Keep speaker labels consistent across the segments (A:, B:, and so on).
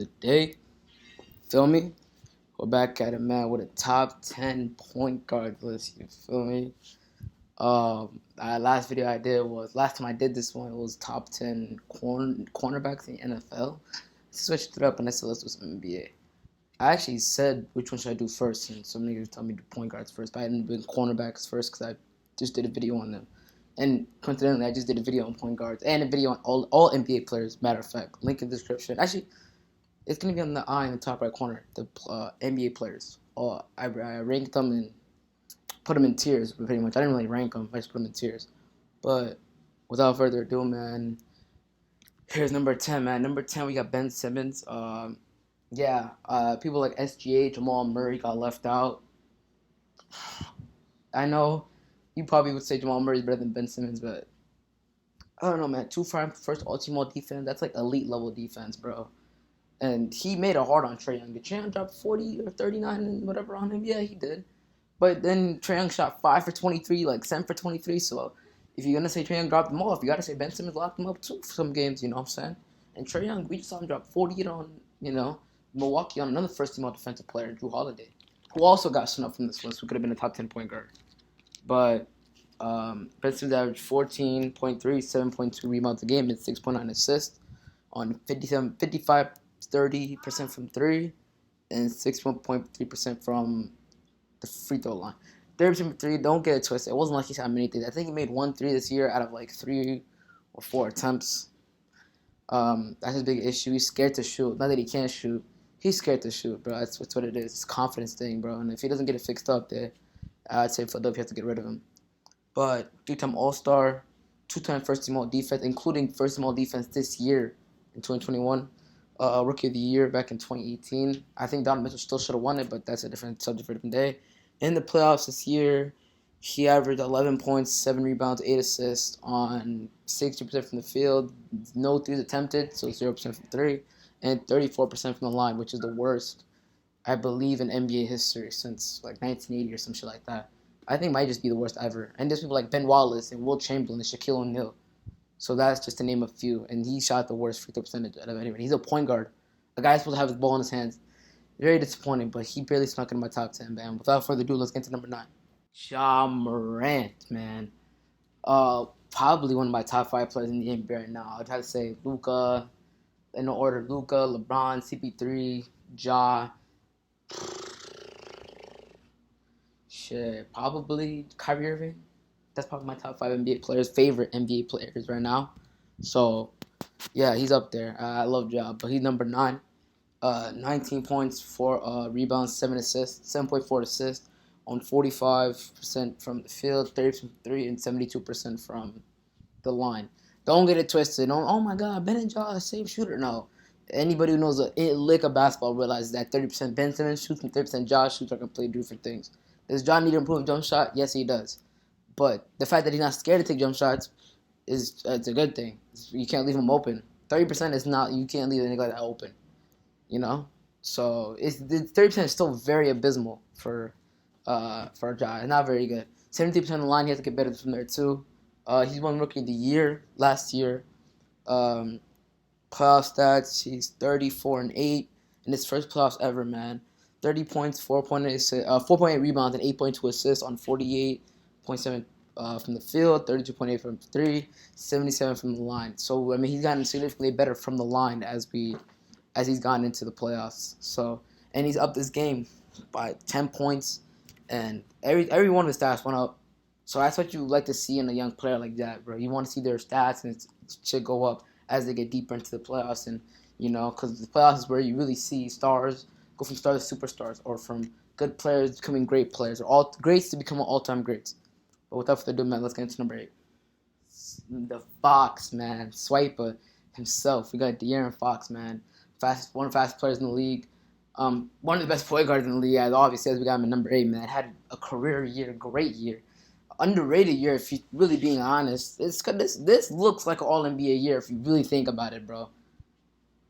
A: Today, feel me? Go back at it, man, with a top 10 point guard list. You feel me? Last video I did was last time I did this one was top 10 cornerbacks in the NFL. I switched it up and I said let's do some NBA. I actually said which one should I do first, and some niggas tell me to do point guards first, but I didn't do cornerbacks first because I just did a video on them. And coincidentally, I just did a video on point guards and a video on all NBA players. Matter of fact, link in the description. Actually, it's gonna be on the eye in the top right corner. The NBA players. I ranked them and put them in tiers. Pretty much, I didn't really rank them. I just put them in tiers. But without further ado, man, here's number 10, man. Number 10, we got Ben Simmons. People like SGA, Jamal Murray got left out. I know you probably would say Jamal Murray's better than Ben Simmons, but I don't know, man. First all-team all defense. That's like elite level defense, bro. And he made it hard on Trae Young. Did Trae Young drop 40 or 39 and whatever on him? Yeah, he did. But then Trae Young shot 5 for 23, like 7 for 23. So if you're going to say Trae Young dropped them off, you got to say Ben Simmons locked them up too for some games, you know what I'm saying? And Trae Young, we just saw him drop 40 on, Milwaukee on another first team all defensive player, Drew Holiday, who also got snubbed from this list, who could have been a top 10 point guard. But Ben Simmons averaged 14.3, 7.2 rebounds a game, and 6.9 assists on 55 30% from three, and 61.3% from the free throw line. 30% from three, don't get it twisted. It wasn't like he shot many threes. I think he made 1 3 this year out of like 3 or 4 attempts. That's his big issue. He's scared to shoot. Not that he can't shoot. He's scared to shoot, bro. That's what it is. It's a confidence thing, bro. And if he doesn't get it fixed up there, I'd say Philadelphia has to get rid of him. But 3-time All-Star, 2-time first-team All-Defense, including first-team All-Defense this year in 2021. Rookie of the Year back in 2018. I think Donovan Mitchell still should have won it, but that's a different subject for a different day. In the playoffs this year, he averaged 11 points, 7 rebounds, 8 assists on 60% from the field, no threes attempted, so 0% from three, and 34% from the line, which is the worst, I believe, in NBA history since like 1980 or some shit like that. I think it might just be the worst ever. And there's people like Ben Wallace and Will Chamberlain and Shaquille O'Neal. So that's just to name a few. And he shot the worst free throw percentage out of anyone. He's a point guard. A guy's supposed to have his ball in his hands. Very disappointing, but he barely snuck into my top 10, man. Without further ado, let's get to number 9. Ja Morant, man. Probably one of my top 5 players in the NBA right now. I'd have to say Luka, in the order Luka, LeBron, CP3, Ja. Shit, probably Kyrie Irving. That's probably my top 5 NBA players, favorite NBA players right now. So, yeah, he's up there. I love Ja, but he's number 9. 19 points, 4 rebounds, 7 assists, 7.4 assists on 45% from the field, 30% from 3, and 72% from the line. Don't get it twisted. Don't, oh my God, Ben and Ja are the same shooter. No. Anybody who knows a lick of basketball realizes that 30% Ben Simmons shoots and 30% Ja shoots are completely different things. Does Ja need to improve jump shot? Yes, he does. But the fact that he's not scared to take jump shots it's a good thing. You can't leave him open. 30% is not. You can't leave a nigga like that open. You know. So it's the 30% is still very abysmal for Ja. It's not very good. 70% of the line, he has to get better from there too. He's won Rookie of the Year last year. Playoff stats, he's 34-8 in his first playoffs ever, man. 30 points, 4.8 rebounds, and 8.2 assists on 48.7 from the field, 32.8 from three, 77 from the line. So I mean, he's gotten significantly better from the line as he's gotten into the playoffs. So and he's upped his game by 10 points, and every one of his stats went up. So that's what you like to see in a young player like that, bro. You want to see their stats and it should go up as they get deeper into the playoffs, and because the playoffs is where you really see stars go from stars to superstars, or from good players becoming great players, or all greats to become all-time greats. But without further ado, man, let's get into number 8. The Fox, man, Swiper himself. We got Darren Fox, man, one of the fastest players in the league. One of the best point guards in the league, as obviously as we got him at number 8, man. Had a career year, great year. Underrated year, if you're really being honest. This looks like an All-NBA year if you really think about it, bro.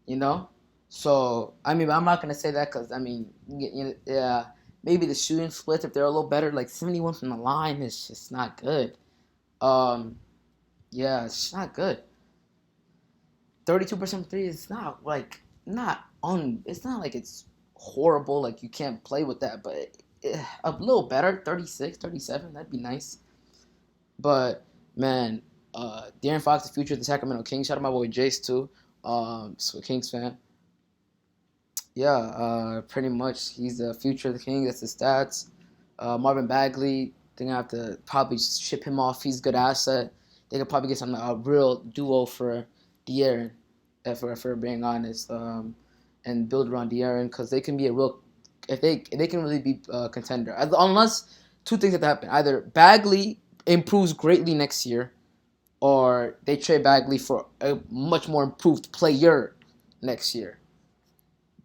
A: You know? So, I mean, I'm not going to say that because, I mean, maybe the shooting splits, if they're a little better, like 71 from the line is just not good. Yeah, it's not good. 32% from three is not it's not like it's horrible, like you can't play with that, but a little better, 36, 37, that'd be nice. But man, Darren Fox, the future of the Sacramento Kings. Shout out my boy Jace too. So Kings fan. Yeah, pretty much he's the future of the Kings. That's his stats. Marvin Bagley, they're gonna have to probably ship him off. He's a good asset. They could probably get some a real duo for De'Aaron, for being honest, and build around De'Aaron because they can be a real if they can really be a contender. Unless two things have to happen: either Bagley improves greatly next year, or they trade Bagley for a much more improved player next year.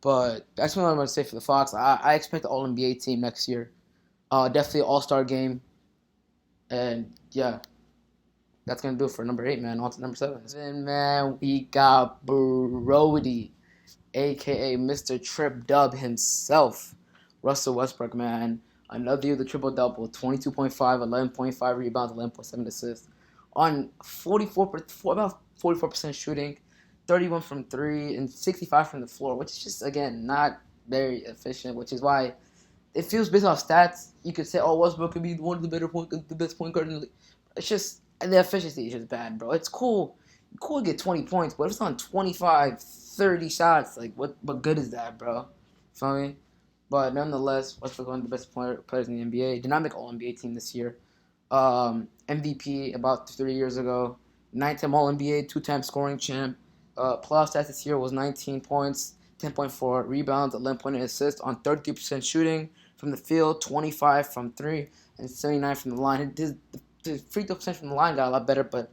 A: But that's what I'm going to say for the Fox. I expect the All NBA team next year. Definitely All Star game. And yeah, that's going to do it for number 8, man. On to number 7. Then, man, we got Brody, a.k.a. Mr. Trip Dub himself. Russell Westbrook, man. Another year of the triple-double. 22.5, 11.5 rebounds, 11.7 assists. On about 44% shooting. 31 from 3 and 65 from the floor, which is just, again, not very efficient, which is why it feels based off stats. You could say, oh, Westbrook could be one of the best point guard in the league. It's just, and the efficiency is just bad, bro. It's cool. Cool to get 20 points, but if it's on 25, 30 shots, like, what good is that, bro? Feel me? But nonetheless, Westbrook one of the best players in the NBA. Did not make All-NBA team this year. MVP about 3 years ago. 9-time All-NBA, 2-time scoring champ. Playoff stats this year was 19 points, 10.4 rebounds, 11.8 assists on 33% shooting from the field, 25 from 3, and 79 from the line. His free throw percentage from the line got a lot better, but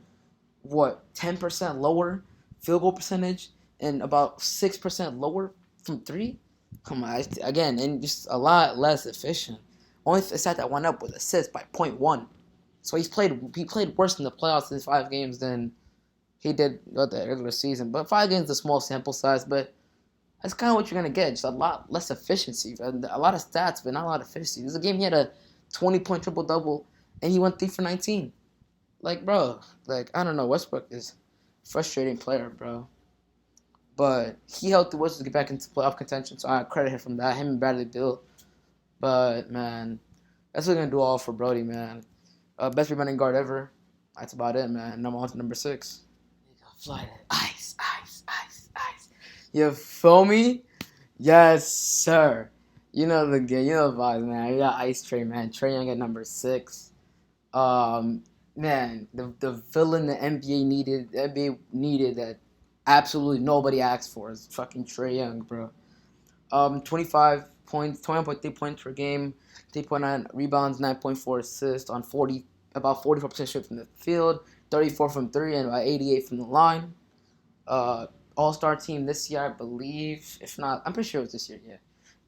A: 10% lower field goal percentage and about 6% lower from 3? Come on, again, and just a lot less efficient. Only stat that went up was assists by 0.1. So he played worse in the playoffs in 5 games than he did the regular season. But 5 games is a small sample size, but that's kind of what you're going to get. Just a lot less efficiency. A lot of stats, but not a lot of efficiency. There's a game he had a 20-point triple-double, and he went 3 for 19. Like, bro, I don't know. Westbrook is a frustrating player, bro. But he helped the Wizards get back into playoff contention, so I credit him from that. Him and Bradley Beal. But, man, that's what we're going to do all for Brody, man. Best rebounding guard ever. That's about it, man. And I'm on to number 6. Fly that ice. You feel me? Yes, sir. You know the game. You know the vibes, man. You got Ice Trae, man. Trae Young at number 6. Man, the villain the NBA needed that absolutely nobody asked for is fucking Trae Young, bro. 25 points, 20.3 points per game, 3.9 rebounds, 9.4 assists on about 44% shoot from the field, 34 from 3, and about 88 from the line. All-Star team this year, I believe. If not, I'm pretty sure it was this year, yeah.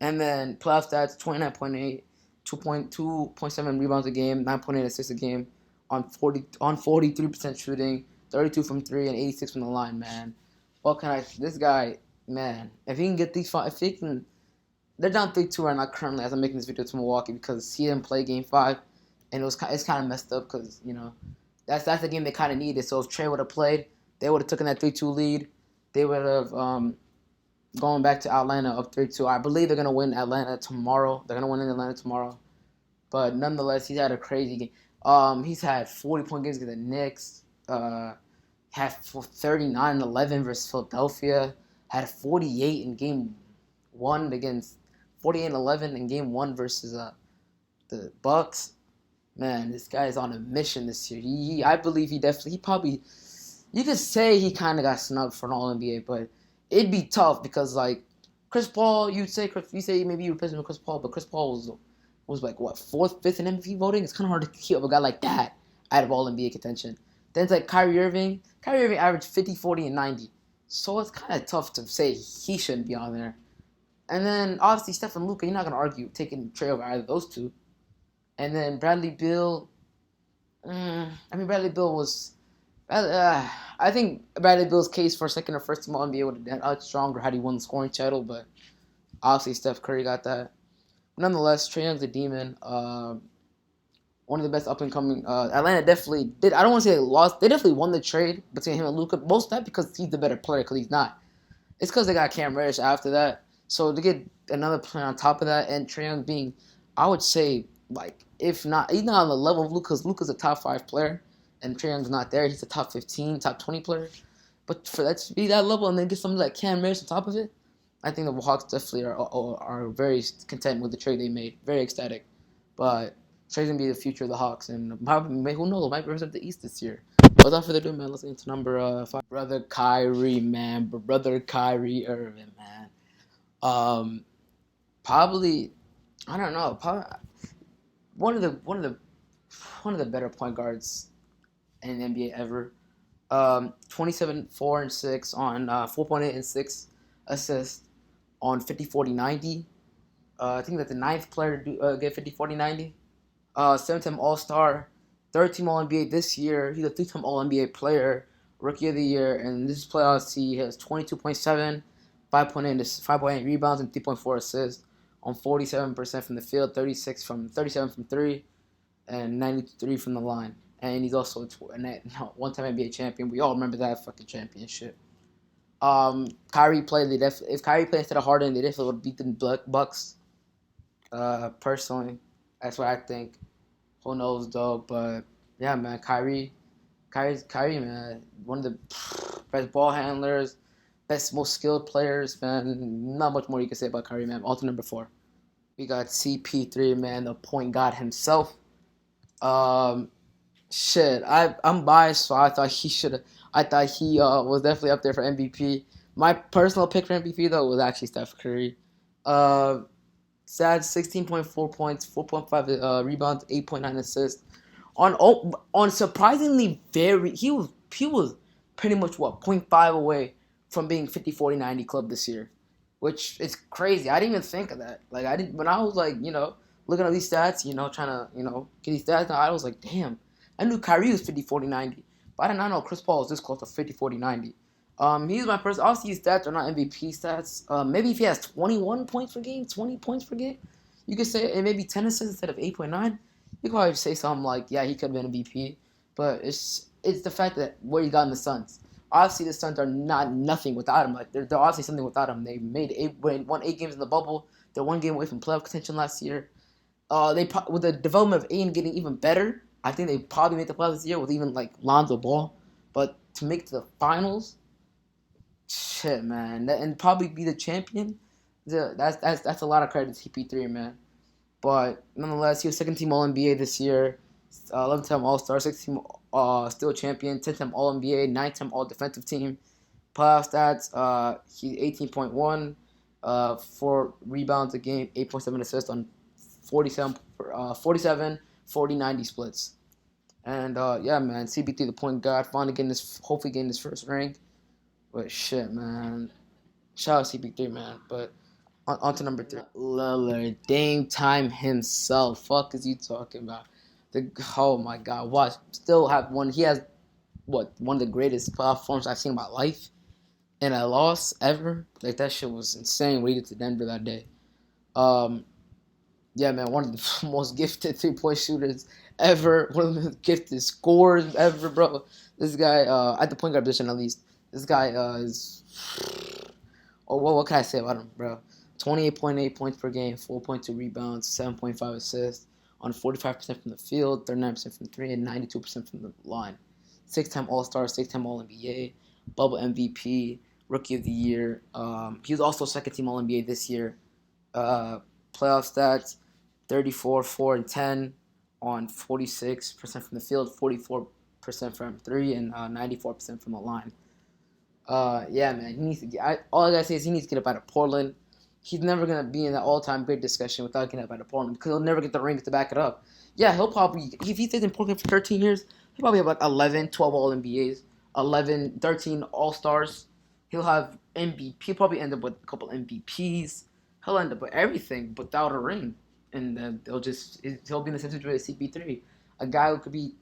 A: And then playoff stats, 29.8, 2.7 rebounds a game, 9.8 assists a game, on 43% shooting, 32 from 3, and 86 from the line, man. This guy, man, if he can get these five, if he can, they're down 3-2 right now currently as I'm making this video to Milwaukee because he didn't play Game 5, and it's kind of messed up because, that's the game they kind of needed. So if Trae would have played, they would have taken that 3-2 lead. They would have gone back to Atlanta up 3-2. I believe they're going to win Atlanta tomorrow. They're going to win in Atlanta tomorrow. But nonetheless, he's had a crazy game. He's had 40-point games against the Knicks. Had 39-11 versus Philadelphia. Had 48 in Game 1 against 48-11 in Game 1 versus the Bucks. Man, this guy is on a mission this year. I believe he probably, you could say he kind of got snubbed for an All-NBA, but it'd be tough because, Chris Paul, you say maybe you replace him with Chris Paul, but Chris Paul was 4th, 5th in MVP voting. It's kind of hard to keep up a guy like that out of All-NBA contention. Then it's Kyrie Irving. Kyrie Irving averaged 50, 40, and 90. So it's kind of tough to say he shouldn't be on there. And then, obviously, Steph and Luka, you're not going to argue taking Trae over either of those two. And then Bradley Beal. Bradley Beal was. I think Bradley Beal's case for second or first team All NBA would have been much stronger had he won the scoring title, but obviously Steph Curry got that. Nonetheless, Trae Young's a demon. One of the best up and coming. Atlanta definitely did. I don't want to say they lost. They definitely won the trade between him and Luka. Most of that because he's the better player, because he's not. It's because they got Cam Reddish after that. So to get another player on top of that, and Trae Young being, I would say, like, if not, he's not on the level of Luka's. Luka's a top 5 player, and Trae Young's not there. He's a top 15, top 20 player. But for that to be that level and then get something like Cam Reddish on top of it, I think the Hawks definitely are very content with the trade they made. Very ecstatic. But Trae's going to be the future of the Hawks. And probably, who knows, might represent the East this year. Without further ado, man, let's get into number 5. Brother Kyrie, man. Brother Kyrie Irving, man. Probably, I don't know. Probably one of the better point guards in the NBA ever. 27, 4, and 6 on 4.8 and 6 assists on 50, 40, 90. I think that's the ninth player to get 50, 40, 90. 7-time All-Star, third-team All-NBA this year. He's a 3-time All-NBA player, Rookie of the Year, and this playoffs he has 22.7, 5.8 rebounds, and 3.4 assists on 47% from the field, 37 from 3, and 93 from the line. And he's also a one-time NBA champion. We all remember that fucking championship. Kyrie played. If Kyrie played instead of Harden, they definitely would beat the Bucks. Personally, that's what I think. Who knows though? But yeah, man, Kyrie, man, one of the best ball handlers, most skilled players, man. Not much more you can say about Kyrie, man. On to number 4. We got CP3, man, the point guard himself. Um, I'm biased, so I thought he should. I thought he was definitely up there for MVP. My personal pick for MVP though was actually Steph Curry. Uh, Sad 16.4 points, 4.5 rebounds, 8.9 assists. On surprisingly he was pretty much what point 0.5 away from being 50, 40, 90 club this year, which is crazy. I didn't even think of that. Like I didn't when I was like looking at these stats, trying to get these stats. I was like, damn, I knew Kyrie was 50, 40, 90, but I did not know Chris Paul was this close to 50, 40, 90. He's my first. Obviously, his stats are not MVP stats. Maybe if he has 21 points per game, 20 points per game, you could say, and maybe 10 assists instead of 8.9. You could probably say something like, yeah, he could have been MVP. But it's the fact that what he got in the Suns. Obviously, the Suns are not nothing without him. Like they're obviously something without him. They won 8 games in the bubble. They're 1 game away from playoff contention last year. With the development of Aiden getting even better, I think they probably made the playoffs this year with even like Lonzo Ball. But to make the finals. Shit, man, and probably be the champion. That's a lot of credit to CP3, man. But nonetheless, he was second team All NBA this year, 11-time All Star, 6-team still champion, 10-time All NBA, 9-time All Defensive Team. Playoff stats: he 18.1, 4 rebounds a game, 8.7 assists on 47, 40, 90 splits. And yeah, man, CP3 the point guard, hopefully getting his first ring. But shit, man. Shout out CP3, man. But on to number 3. Lillard, Dame Time himself. Fuck is you talking about? Oh my God, watch. Still have one. He has one of the greatest platforms I've seen in my life, and a loss ever. Like that shit was insane. When he did to Denver that day. Yeah, man, one of the most gifted 3-point shooters ever. One of the gifted scorers ever, bro. This guy, at the point guard position at least. This guy is. Oh, what can I say about him, bro? 28.8 points per game, 4.2 rebounds, 7.5 assists on 45% from the field, 39% from 3, and 92% from the line. 6-time All-Star, 6-time All-NBA, Bubble MVP, Rookie of the Year. He was also second-team All-NBA this year. Playoff stats: 34, 4, and 10 on 46% from the field, 44% from 3, and 94% from the line. Yeah, man, he needs to get. All I gotta say is he needs to get up out of Portland. He's never gonna be in that all-time great discussion without getting up out of Portland because he'll never get the rings to back it up. Yeah, he'll probably if he stays in Portland for 13 years, he'll probably have about 11, 12 All NBAs, 11, 13 All Stars. He'll have MVP. He'll probably end up with a couple MVPs. He'll end up with everything without a ring, and then he'll be in the same situation as CP3, a guy who could be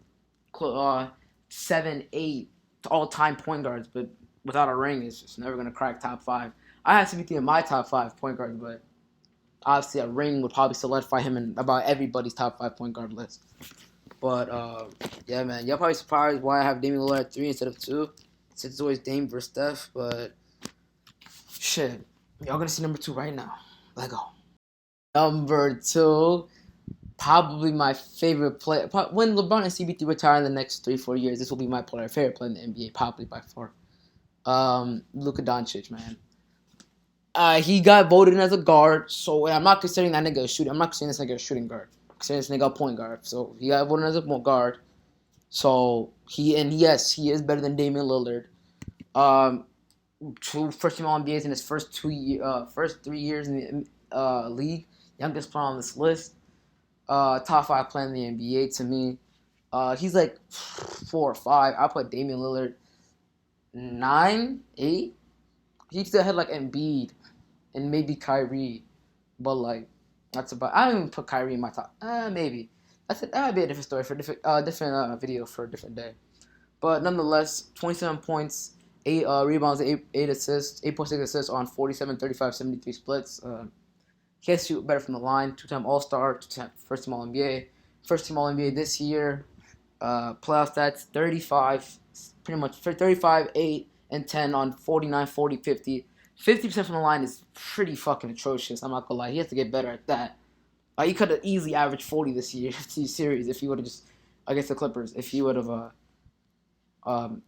A: 7, 8 all-time point guards, but without a ring, is just never gonna crack top 5. I have CP3 in my top 5 point guards, but obviously a ring would probably solidify him in about everybody's top 5 point guard list. But yeah, man, y'all probably surprised why I have Damian Lillard at 3 instead of 2, since it's always Dame versus Steph. But Shit. Y'all gonna see number 2 right now. Let go. Number 2, probably my favorite player. When LeBron and CP3 retire in the next 3-4 years, this will be my favorite player in the NBA, probably by far. Luka Doncic, man. He got voted in as a guard, so I'm not considering that nigga a shooting. I'm not considering this nigga a shooting guard. I'm considering this nigga a point guard. So he got voted in as a guard. So yes, he is better than Damian Lillard. Um, 2 first-team All-NBAs in his first 3 years in the league. Youngest player on this list. Top 5 player in the NBA to me. He's like 4 or 5. I put Damian Lillard 9, 8. He's still ahead like Embiid and maybe Kyrie, but like that's about. I don't even put Kyrie in my top. Maybe that might be a different story for different video for a different day. But nonetheless, 27 points, 8 rebounds, 8 assists, 8.6 assists on 47, 35, 73 splits. He has to shoot better from the line. 2-time All-Star, 2-time first-team All-NBA, first-team All-NBA this year. Playoff stats: 35, pretty much 35, 8, and 10 on 49, 40, 50. 50% from the line is pretty fucking atrocious. I'm not gonna lie. He has to get better at that. He could have easily averaged 40 this year, series, if he would have just against the Clippers. If he would have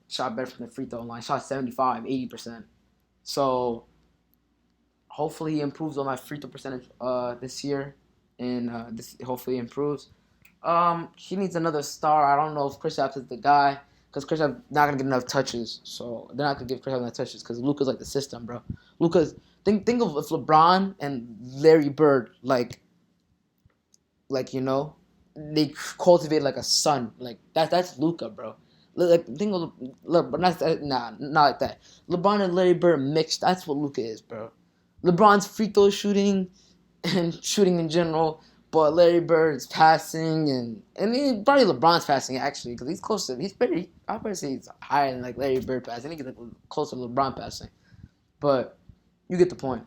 A: shot better from the free throw line, shot 75, 80%. So hopefully he improves on my free throw percentage this year, and this hopefully improves. He needs another star. I don't know if Kristaps is the guy, because Kristaps not gonna get enough touches. So they're not gonna give Kristaps enough touches because Luka's like the system, bro. Luka's think of if LeBron and Larry Bird like they cultivate like a son. Like that's Luka, bro. Like think of LeBron, not like that. LeBron and Larry Bird mixed. That's what Luka is, bro. LeBron's free throw shooting and shooting in general, but Larry Bird's passing and probably LeBron's passing actually because he's close to. He's pretty. I would say he's higher than like Larry Bird passing. I think he's like closer to LeBron passing, but you get the point.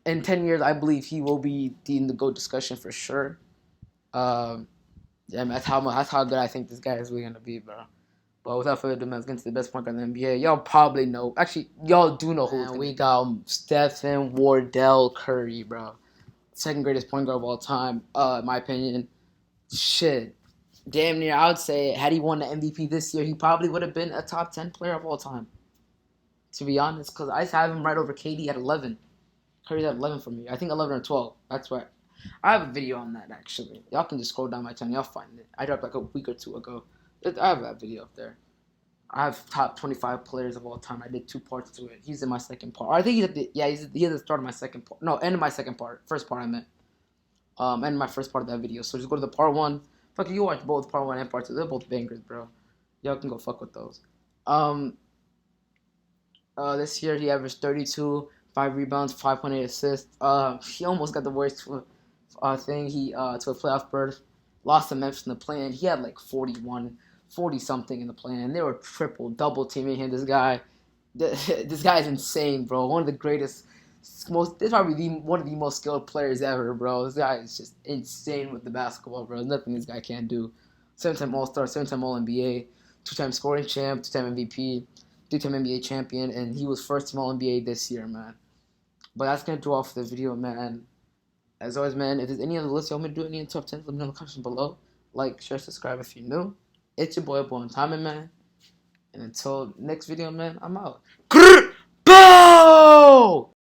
A: In 10 years, I believe he will be in the GOAT discussion for sure. Yeah, man, that's how good I think this guy is really gonna be, bro. But without further ado, man, let's get into the best point guard in the NBA. Y'all probably know. Actually, y'all do know who. We got Stephen Wardell Curry, bro. Second greatest point guard of all time, in my opinion. Shit. Damn near, I would say, had he won the MVP this year, he probably would have been a top 10 player of all time. To be honest, because I have him right over KD at 11. Curry's at 11 for me. I think 11 or 12. That's right. I have a video on that, actually. Y'all can just scroll down my channel. Y'all find it. I dropped like a week or 2 ago. I have that video up there. I have top 25 players of all time. I did 2 parts to it. He's in my second part. I think he's at the he has the start of my second part. No, end of my second part. First part I meant. End of my first part of that video. So just go to the part 1. Fuck you watch both part 1 and part 2. They're both bangers, bro. Y'all can go fuck with those. This year he averaged 32, 5 rebounds, 5.8 assists. He almost got the worst thing. He to a playoff berth. Lost to Memphis in the play-in. He had like 40 something in the play-in. They were double teaming him. This guy is insane, bro. One of the greatest, this is probably one of the most skilled players ever, bro. This guy is just insane with the basketball, bro. There's nothing this guy can't do. 7-time All-Star, 7-time All-NBA, 2-time scoring champ, 2-time MVP, 3-time NBA champion, and he was first-team All-NBA this year, man. But that's gonna do all for the video, man. As always, man, if there's any other list you want me to do, any in top 10, let me know in the comments below. Like, share, subscribe if you're new. It's your boy, Timing, man. And until next video, man, I'm out. Bow!